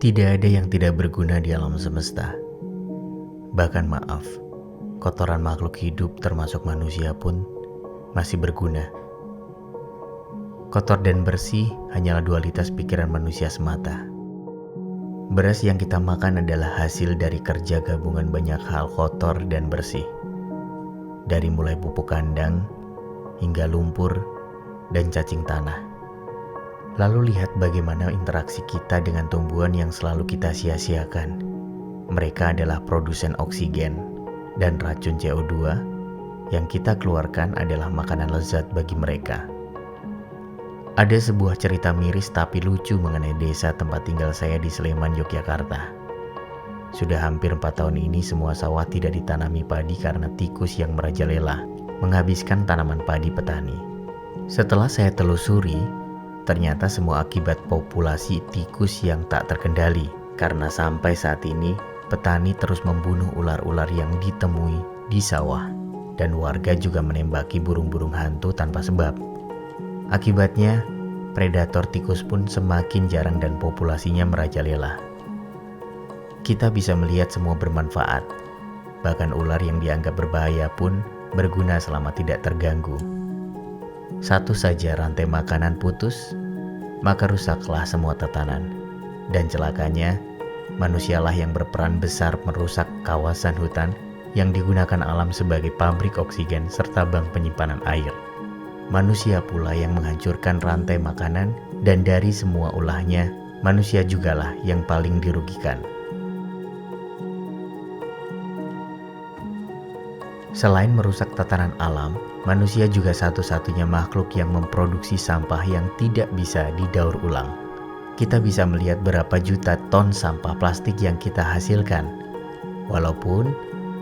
Tidak ada yang tidak berguna di alam semesta. Bahkan maaf, kotoran makhluk hidup termasuk manusia pun masih berguna. Kotor dan bersih hanyalah dualitas pikiran manusia semata. Beras yang kita makan adalah hasil dari kerja gabungan banyak hal kotor dan bersih. Dari mulai pupuk kandang, hingga lumpur, dan cacing tanah. Lalu lihat bagaimana interaksi kita dengan tumbuhan yang selalu kita sia-siakan. Mereka adalah produsen oksigen dan racun CO2 yang kita keluarkan adalah makanan lezat bagi mereka. Ada sebuah cerita miris tapi lucu mengenai desa tempat tinggal saya di Sleman, Yogyakarta. Sudah hampir 4 tahun ini semua sawah tidak ditanami padi karena tikus yang merajalela menghabiskan tanaman padi petani. Setelah saya telusuri, ternyata semua akibat populasi tikus yang tak terkendali karena sampai saat ini petani terus membunuh ular-ular yang ditemui di sawah dan warga juga menembaki burung-burung hantu tanpa sebab. Akibatnya, predator tikus pun semakin jarang dan populasinya merajalela. Kita bisa melihat semua bermanfaat, bahkan ular yang dianggap berbahaya pun berguna selama tidak terganggu. Satu saja rantai makanan putus, maka rusaklah semua tatanan. Dan celakanya, manusialah yang berperan besar merusak kawasan hutan yang digunakan alam sebagai pabrik oksigen serta bank penyimpanan air. Manusia pula yang menghancurkan rantai makanan dan dari semua ulahnya, manusia jugalah yang paling dirugikan. Selain merusak tatanan alam, manusia juga satu-satunya makhluk yang memproduksi sampah yang tidak bisa didaur ulang. Kita bisa melihat berapa juta ton sampah plastik yang kita hasilkan. Walaupun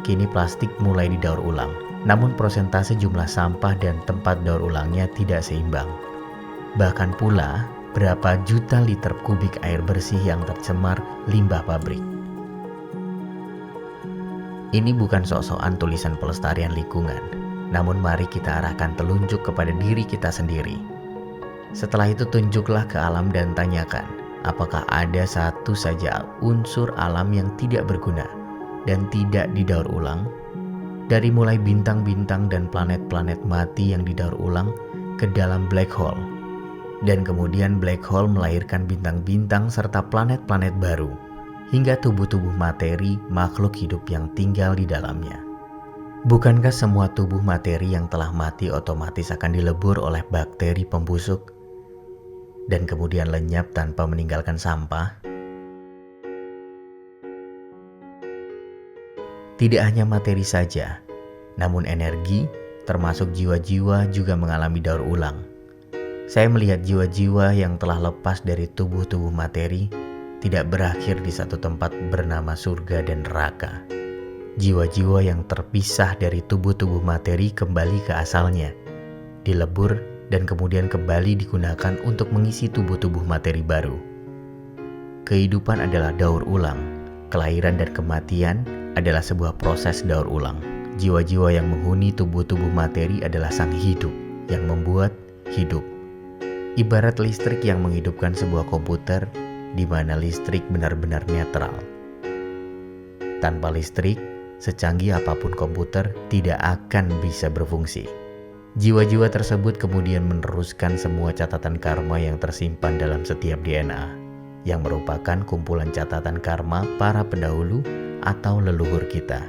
kini plastik mulai didaur ulang, namun persentase jumlah sampah dan tempat daur ulangnya tidak seimbang. Bahkan pula, berapa juta liter kubik air bersih yang tercemar limbah pabrik. Ini bukan sok-sokan tulisan pelestarian lingkungan, namun mari kita arahkan telunjuk kepada diri kita sendiri. Setelah itu tunjuklah ke alam dan tanyakan, apakah ada satu saja unsur alam yang tidak berguna dan tidak didaur ulang? Dari mulai bintang-bintang dan planet-planet mati yang didaur ulang ke dalam black hole. Dan kemudian black hole melahirkan bintang-bintang serta planet-planet baru. Hingga tubuh-tubuh materi makhluk hidup yang tinggal di dalamnya. Bukankah semua tubuh materi yang telah mati otomatis akan dilebur oleh bakteri pembusuk dan kemudian lenyap tanpa meninggalkan sampah? Tidak hanya materi saja, namun energi, termasuk jiwa-jiwa juga mengalami daur ulang. Saya melihat jiwa-jiwa yang telah lepas dari tubuh-tubuh materi tidak berakhir di satu tempat bernama surga dan neraka. Jiwa-jiwa yang terpisah dari tubuh-tubuh materi kembali ke asalnya, dilebur dan kemudian kembali digunakan untuk mengisi tubuh-tubuh materi baru. Kehidupan adalah daur ulang. Kelahiran dan kematian adalah sebuah proses daur ulang. Jiwa-jiwa yang menghuni tubuh-tubuh materi adalah sang hidup yang membuat hidup. Ibarat listrik yang menghidupkan sebuah komputer, di mana listrik benar-benar netral. Tanpa listrik, secanggih apapun komputer tidak akan bisa berfungsi. Jiwa-jiwa tersebut kemudian meneruskan semua catatan karma yang tersimpan dalam setiap DNA, yang merupakan kumpulan catatan karma para pendahulu atau leluhur kita.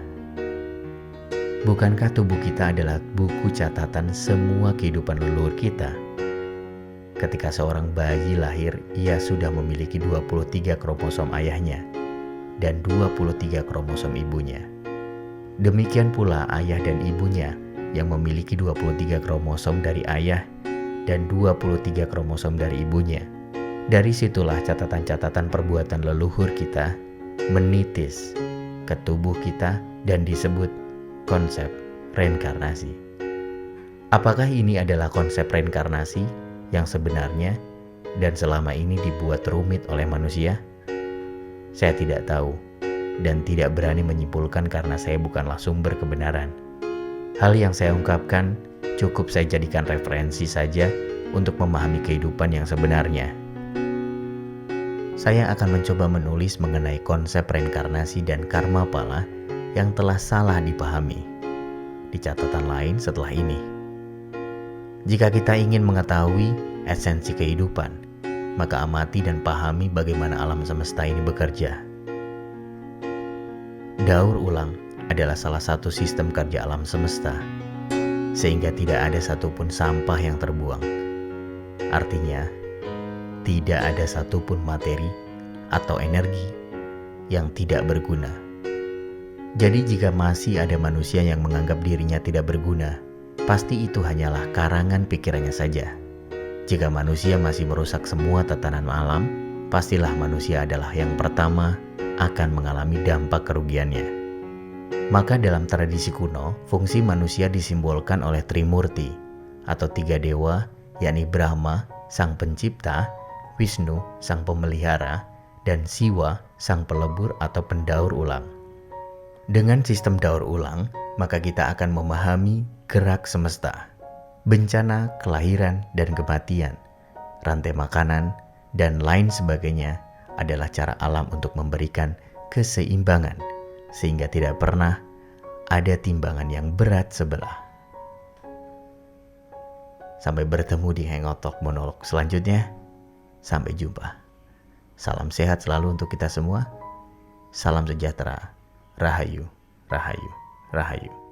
Bukankah tubuh kita adalah buku catatan semua kehidupan leluhur kita? Ketika seorang bayi lahir, ia sudah memiliki 23 kromosom ayahnya dan 23 kromosom ibunya. Demikian pula ayah dan ibunya yang memiliki 23 kromosom dari ayah dan 23 kromosom dari ibunya. Dari situlah catatan-catatan perbuatan leluhur kita menitis ke tubuh kita dan disebut konsep reinkarnasi. Apakah ini adalah konsep reinkarnasi yang sebenarnya dan selama ini dibuat rumit oleh manusia? Saya tidak tahu dan tidak berani menyimpulkan karena saya bukanlah sumber kebenaran. Hal yang saya ungkapkan cukup saya jadikan referensi saja untuk memahami kehidupan yang sebenarnya. saya akan mencoba menulis mengenai konsep reinkarnasi dan karma pala yang telah salah dipahami. Di catatan lain setelah ini, jika kita ingin mengetahui esensi kehidupan, maka amati dan pahami bagaimana alam semesta ini bekerja. Daur ulang adalah salah satu sistem kerja alam semesta, sehingga tidak ada satupun sampah yang terbuang. Artinya, tidak ada satupun materi atau energi yang tidak berguna. Jadi jika masih ada manusia yang menganggap dirinya tidak berguna, pasti itu hanyalah karangan pikirannya saja. Jika manusia masih merusak semua tatanan alam, pastilah manusia adalah yang pertama akan mengalami dampak kerugiannya. Maka dalam tradisi kuno, fungsi manusia disimbolkan oleh Trimurti atau tiga dewa, yakni Brahma, sang pencipta, Wisnu, sang pemelihara, dan Siwa, sang pelebur atau pendaur ulang. Dengan sistem daur ulang, maka kita akan memahami gerak semesta, bencana, kelahiran, dan kematian, rantai makanan, dan lain sebagainya adalah cara alam untuk memberikan keseimbangan, sehingga tidak pernah ada timbangan yang berat sebelah. Sampai bertemu di Hangout Talk Monolog selanjutnya. Sampai jumpa. Salam sehat selalu untuk kita semua. Salam sejahtera. Rahayu, rahayu, rahayu.